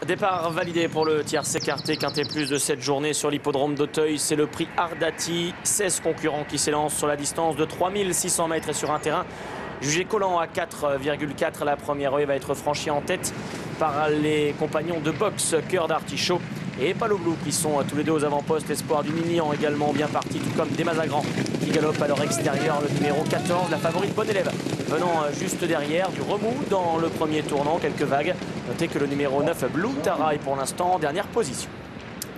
Départ validé pour le tierce écarté quintet plus de cette journée sur l'hippodrome d'Auteuil. C'est le prix Ardati. 16 concurrents qui s'élancent sur la distance de 3600 mètres et sur un terrain jugé collant à 4,4. La première haie va être franchie en tête par les compagnons de boxe Cœur d'Artichaut et Palo Blue qui sont tous les deux aux avant-postes. Espoir du Mignan également bien parti, tout comme des Mazagran qui galopent à leur extérieur. Le numéro 14, la favorite Bon Élève, venant juste derrière. Du remous dans le premier tournant, quelques vagues. Notez que le numéro 9, Blue Tara, est pour l'instant en dernière position.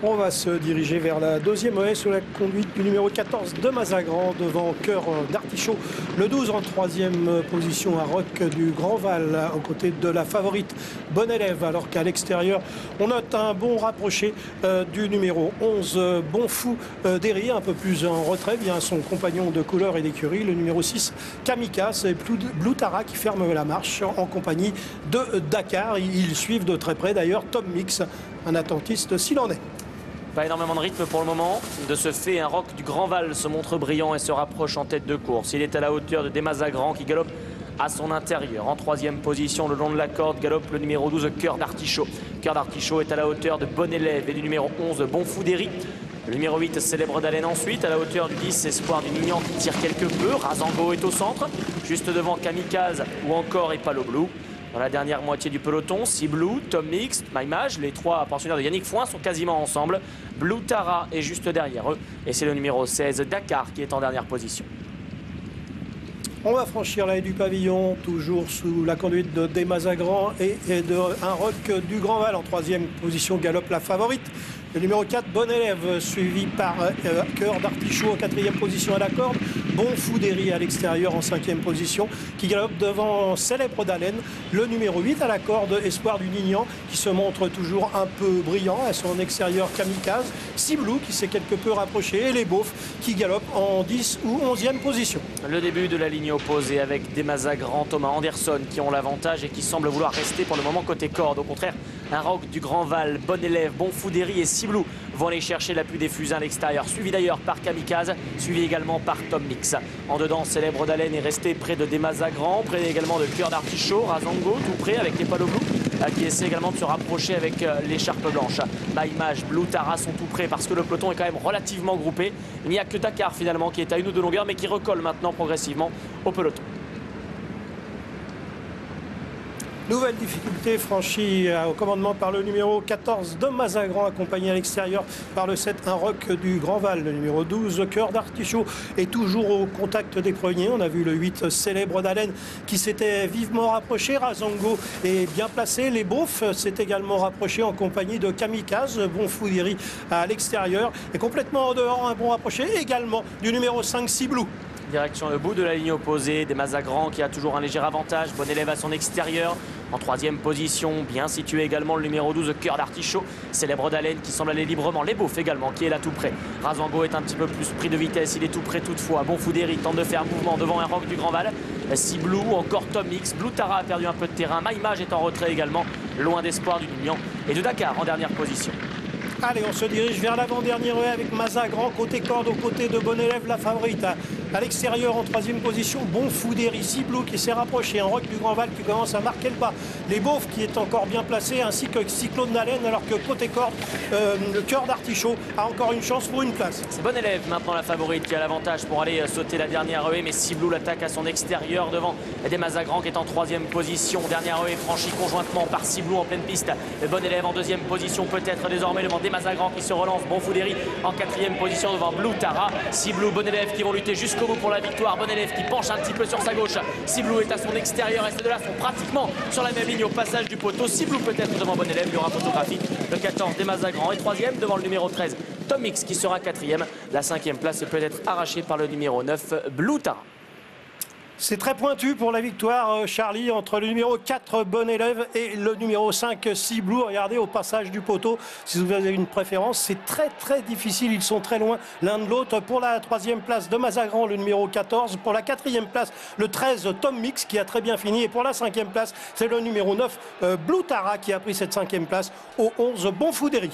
On va se diriger vers la deuxième haie sous la conduite du numéro 14 de Mazagran devant Cœur d'Artichaut. Le 12 en troisième position à Roc du Grandval aux côtés de la favorite Bon Élève. Alors qu'à l'extérieur, on note un bon rapproché du numéro 11 Bon Fou d'Héry, un peu plus en retrait, via son compagnon de couleur et d'écurie, le numéro 6 Kamikaze et Blue Tara qui ferme la marche en compagnie de Dakar. Ils suivent de très près d'ailleurs Tom Mix, un attentiste s'il en est. Pas énormément de rythme pour le moment. De ce fait, un Roc du Grandval se montre brillant et se rapproche en tête de course. Il est à la hauteur de Desmazagran qui galope à son intérieur. En troisième position, le long de la corde, galope le numéro 12, Cœur d'Artichaut. Cœur d'Artichaut est à la hauteur de Bon Élève et du numéro 11, Bon Fou d'Héry. Le numéro 8, Célèbre d'Haleine ensuite, à la hauteur du 10, Espoir du Mignan qui tire quelque peu. Razango est au centre, juste devant Kamikaze ou encore Palo Blue. Dans la dernière moitié du peloton, Blue, Tom Mix, Maimage, les trois pensionnaires de Yannick Foin sont quasiment ensemble. Blue Tara est juste derrière eux. Et c'est le numéro 16, Dakar, qui est en dernière position. On va franchir la haie du pavillon, toujours sous la conduite de Desmazagran et de un Roc du Grandval. En troisième position, galope la favorite. Le numéro 4, Bon Élève, suivi par Cœur d'Artichaut en quatrième position à la corde. Bon Fou d'Héry à l'extérieur en cinquième position, qui galope devant Célèbre d'Haleine. Le numéro 8 à la corde, Espoir du Nignan, qui se montre toujours un peu brillant à son extérieur Kamikaze. Blue qui s'est quelque peu rapproché et les Beaufs qui galopent en 10 ou 11e position. Le début de la ligne opposée avec Desmazagran, Thomas Anderson qui ont l'avantage et qui semblent vouloir rester pour le moment côté corde. Au contraire, un Roc du Grandval, Bon Élève, Bon Fou d'Héry et Blue vont aller chercher l'appui des fusins à l'extérieur, suivi d'ailleurs par Kamikaze, suivi également par Tom Mix. En dedans, Célèbre d'Haleine est resté près de Desmazagran, près également de Cœur d'Artichaut, Razango tout près avec les Palo Blue qui essaie également de se rapprocher avec l'écharpe blanche. Maimage, Blue Tara sont tout près parce que le peloton est quand même relativement groupé. Il n'y a que Dakar finalement qui est à une ou deux longueurs mais qui recolle maintenant progressivement au peloton. Nouvelle difficulté franchie au commandement par le numéro 14 de Mazagran, accompagné à l'extérieur par le 7, un Roc du Grandval. Le numéro 12, Cœur d'Artichaut, est toujours au contact des premiers. On a vu le 8, Célèbre d'Haleine, qui s'était vivement rapproché. Razango est bien placé. Les Beaufs s'est également rapproché en compagnie de Kamikaze. Bon Fou d'Héry à l'extérieur. Et complètement en dehors, un bon rapproché également du numéro 5, Blue. Direction le bout de la ligne opposée, Desmazagran qui a toujours un léger avantage. Bon Élève à son extérieur. En troisième position, bien situé également le numéro 12, Cœur d'Artichaut. Célèbre d'Haleine qui semble aller librement. Les Beaufs également qui est là tout près. Razango est un petit peu plus pris de vitesse, il est tout près toutefois. Bon Fou d'Héry tente de faire mouvement devant un Roc du Grandval. Blue ou encore Tom Mix. Blue Tara a perdu un peu de terrain. Maimage est en retrait également, loin d'Espoir du Mignan et de Dakar en dernière position. Allez, on se dirige vers l'avant-dernière haie avec Mazagran, côté corde, aux côtés de Bon Élève, la favorite. À l'extérieur, en troisième position, Bon Fou d'Héry, Blue qui s'est rapproché, un Roc du Grandval qui commence à marquer le pas. Les Beaufs qui est encore bien placé, ainsi que Cyclone d'Haleine, alors que côté corde, le Cœur d'Artichaut a encore une chance pour une place. C'est Bon Élève maintenant la favorite qui a l'avantage pour aller sauter la dernière haie, mais Blue l'attaque à son extérieur devant Desmazagran qui est en troisième position. Dernière haie franchie conjointement par Blue en pleine piste. Bon Élève en deuxième position, peut-être désormais devant Desmazagran qui se relance. Bon Fou d'Héry en quatrième position devant Blue Tara. Blue, Bon Élève qui vont lutter jusqu'au bout pour la victoire. Bon Élève qui penche un petit peu sur sa gauche. Blue est à son extérieur et ces deux-là sont pratiquement sur la même ligne au passage du poteau. Blue peut-être devant Bon Élève, il y aura photographie. Le 14, Desmazagran est troisième devant le numéro 13, Tom Mix qui sera quatrième. La cinquième place est peut-être arrachée par le numéro 9, Blue Tara. C'est très pointu pour la victoire, Charlie, entre le numéro 4, Bon Élève, et le numéro 5, Blue. Regardez au passage du poteau, si vous avez une préférence, c'est très difficile. Ils sont très loin l'un de l'autre. Pour la troisième place de Mazagran, le numéro 14. Pour la quatrième place, le 13, Tom Mix, qui a très bien fini. Et pour la cinquième place, c'est le numéro 9, Blue Tara, qui a pris cette cinquième place au 11, Bon Fou d'Héry.